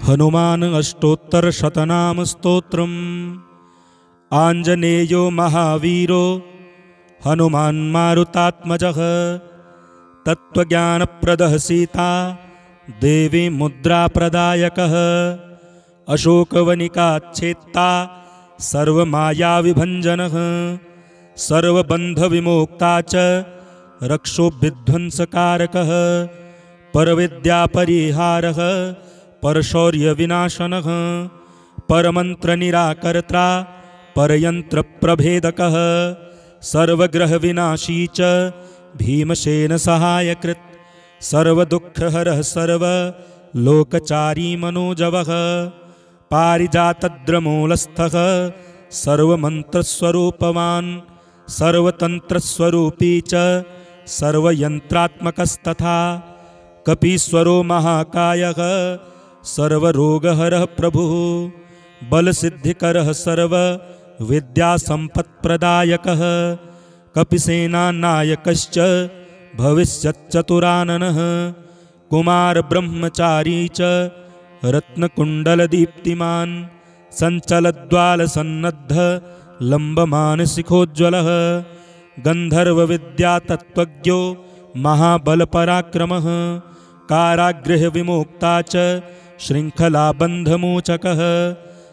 हनुमान अष्टोत्तर शतनाम स्तोत्रम्। आंजनेयो महावीरो हनुमान मारुतात्मजः। तत्त्वज्ञानप्रदः सीता देवी मुद्रा प्रदायकः। अशोकवनिकाच्छेत्ता सर्वमायाविभञ्जनः। सर्वबन्धविमोक्ता च रक्षोविध्वंसकारकः। परविद्यापरिहारः परशौर्यविनाशनः। परमन्त्रनिराकर्ता परयन्त्रप्रभेदकः। सर्वग्रहविनाशी च भीमसेनसहायकृत्। सर्वदुःखहरः सर्वलोकचारी मनोजवः। पारिजातद्रमूलस्थः सर्वमन्त्रस्वरूपवान्। सर्वतन्त्रस्वरूपी च सर्वयन्त्रात्मकस्तथा। कपीश्वरो महाकायः सर्वरोगहरः प्रभुः। बलसिद्धिकरः सर्वविद्यासम्पत्प्रदायकः। कपिसेनानायकश्च भविष्यच्चतुराननः। कुमारब्रह्मचारी च रत्नकुण्डलदीप्तिमान्। सञ्चलद्वालसन्नद्ध लम्बमानशिखोज्ज्वलः। गन्धर्वविद्यातत्त्वज्ञो महाबलपराक्रमः। कारागृहविमुक्ता च शृङ्खलाबन्धमोचकः।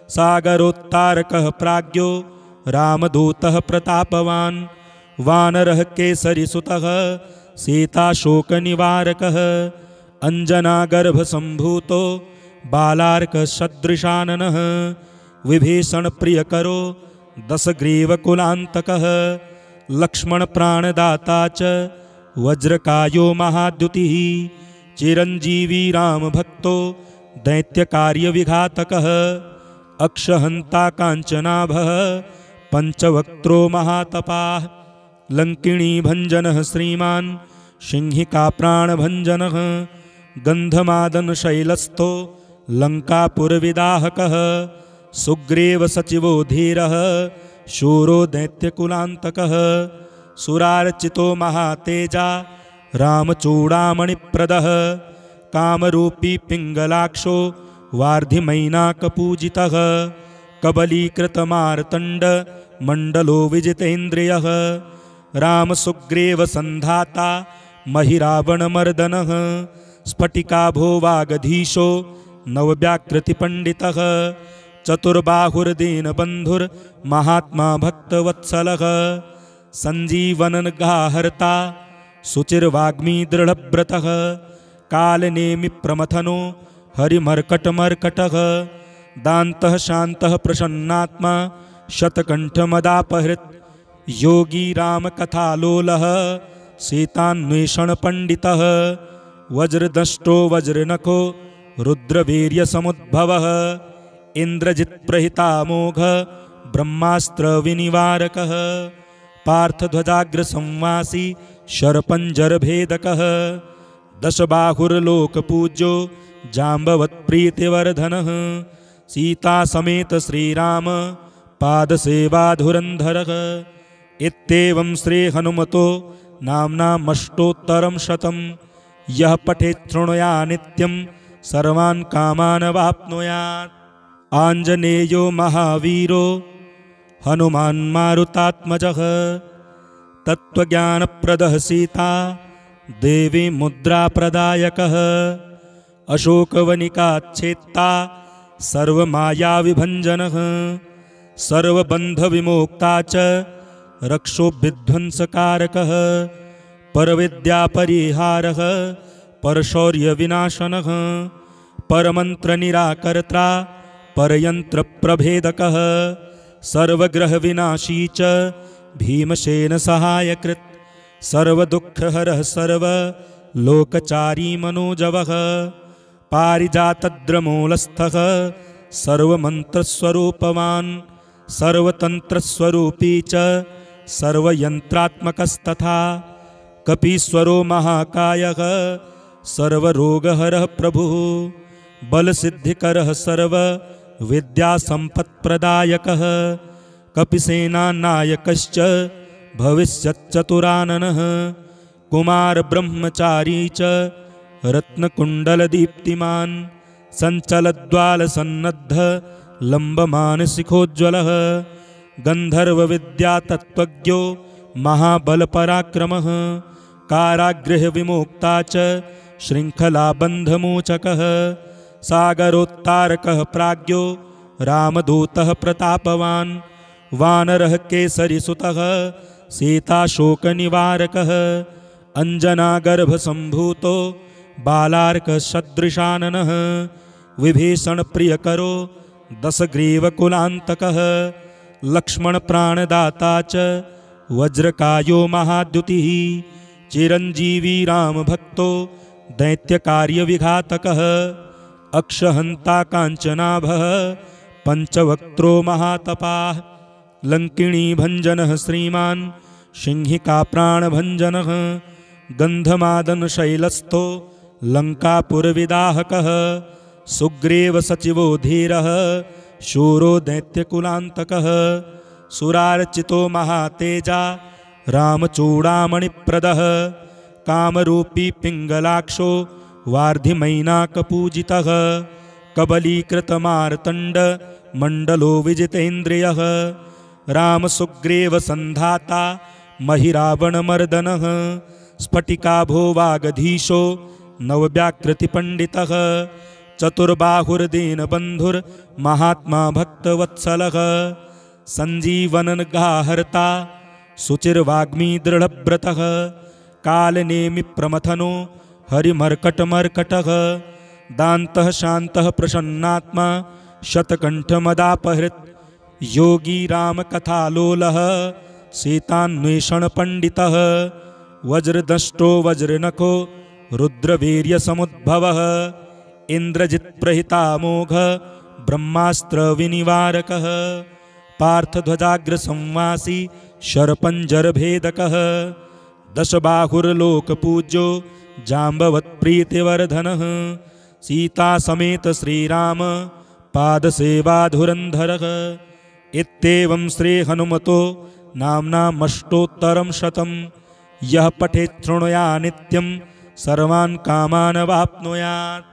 सागरोत्तारकः प्राज्ञो रामदूतः प्रतापवान्। वानरः केसरीसुतः सीताशोकनिवारकः। अञ्जनागर्भसम्भूतो बालार्कसदृशाननः। विभीषणप्रियकरो दशग्रीवकुलान्तकः। लक्ष्मणप्राणदाता च वज्रकायो महाद्युतिः। चिरञ्जीवी रामभक्तो दैत्यकार्यविघातकः। अक्षहन्ता काञ्चनाभः पञ्चवक्त्रो महातपाः। लङ्किणीभञ्जनः श्रीमान् सिंहिकाप्राणभञ्जनः। गन्धमादनशैलस्थो लङ्कापुरविदाहकः। सुग्रीवसचिवो धीरः शूरो दैत्यकुलान्तकः। सुरार्चितो महातेजा रामचूडामणिप्रदः। कामरूपी पिङ्गलाक्षो वार्धिमैनाकपूजितः। कबलीकृतमार्तण्डमण्डलो विजितेन्द्रियः। रामसुग्रीवसन्धाता महिरावणमर्दनः। स्फटिकाभो वागधीशो नवव्याकृतिपण्डितः। चतुर्बाहुर्दीनबन्धुर्महात्मा भक्तवत्सलः। सञ्जीवननघाहर्ता शुचिर्वाग्मी दृढव्रतः। कालनेमिप्रमथनो हरिमर्कटमर्कटः। दान्तः शान्तः प्रसन्नात्मा शतकण्ठमदापहृत्। योगी रामकथालोलः सीतान्वेषणपण्डितः। वज्रदष्टो वज्रनखो रुद्रवीर्यसमुद्भवः। इन्द्रजित्प्रहितामोघ ब्रह्मास्त्रविनिवारकः। पार्थध्वजाग्रसंवासी शरपञ्जरभेदकः। दशबाहुर्लोकपूज्यो जाम्बवत्प्रीतिवर्धनः। सीतासमेत श्रीराम पादसेवाधुरन्धरः। इत्येवं श्रीहनुमतो नाम्नामष्टोत्तरं शतं। यः पठेत् शृणुयात् नित्यं सर्वान् कामान् वाप्नुयात्। आञ्जनेयो महावीरो हनुमान मारुतात्मजः। तत्त्वज्ञानप्रदः सीता देवी मुद्रा प्रदायकः। अशोकवनिकाच्छेत्ता सर्वमायाविभञ्जनः। सर्वबन्धविमोक्ता च रक्षोविध्वंसकारकः। परविद्यापरिहारः परशौर्यविनाशनः। परमन्त्रनिराकर्ता परयन्त्रप्रभेदकः। सर्वग्रहविनाशी च भीमसेनसहायकृत्। सर्वदुःखहरः सर्वलोकचारी मनोजवः। पारिजातद्रमूलस्थः सर्वमन्त्रस्वरूपवान्। सर्वतन्त्रस्वरूपी च सर्वयन्त्रात्मकस्तथा। कपीश्वरो महाकायः सर्वरोगहरः प्रभुः। बलसिद्धिकरः सर्वविद्यासम्पत्प्रदायकः। कपिसेनानायकश्च भविष्यच्चतुराननः। कुमारब्रह्मचारी च रत्नकुण्डलदीप्तिमान्। सञ्चलद्वालसन्नद्ध लम्बमानसिखोज्ज्वलः गन्धर्वविद्यातत्त्वज्ञो महाबलपराक्रमः कारागृहविमुक्ता च शृङ्खलाबन्धमोचकः सागरोत्तारकः प्राज्ञो रामदूतः प्रतापवान् वानरः केसरीसुतः सीताशोकनिवारकः अञ्जनागर्भसम्भूतो बालार्कसदृशाननः विभीषणप्रियकरो दशग्रीवकुलान्तकः लक्ष्मणप्राणदाता च वज्रकायो महाद्युतिः चिरञ्जीवी रामभक्तो दैत्यकार्यविघातकः अक्षहन्ता काञ्चनाभः पञ्चवक्त्रो महातपाः लङ्किणीभञ्जनः श्रीमान् सिंहिकाप्राणभञ्जनः गन्धमादनशैलस्थो लङ्कापुरविदाहकः सुग्रीवसचिवो धीरः शूरो दैत्यकुलान्तकः सुरार्चितो महातेजा रामचूडामणिप्रदः कामरूपी पिङ्गलाक्षो वार्धिमैनाकपूजितः कबलीकृतमार्तण्डमण्डलो विजितेन्द्रियः रामसुग्रीवसन्धाता महिरावणमर्दनः स्फटिकाभो वागधीशो नवव्याकृतिपण्डितः चतुर्बाहुर्दीनबन्धुर्महात्मा भक्तवत्सलः सञ्जीवननघाहर्ता शुचिर्वाग्मी दृढव्रतः कालनेमिप्रमथनो हरिमर्कटमर्कटः दान्तः शान्तः प्रसन्नात्मा शतकण्ठमदापहृत् योगी रामकथालोलः सीतान्वेषणपण्डितः वज्रदष्टो वज्रनखो रुद्रवीर्यसमुद्भवः इन्द्रजित्प्रहितामोघ ब्रह्मास्त्रविनिवारकः पार्थध्वजाग्रसंवासी शरपञ्जरभेदकः दशबाहुर्लोकपूज्यो जाम्बवत्प्रीतिवर्धनः सीतासमेत श्रीराम पादसेवाधुरन्धरः इत्येवं श्रीहनुमतो नाम्नामष्टोत्तरं शतं यः पठेत् शृणुयात् नित्यं सर्वान् कामान् वाप्नुयात्।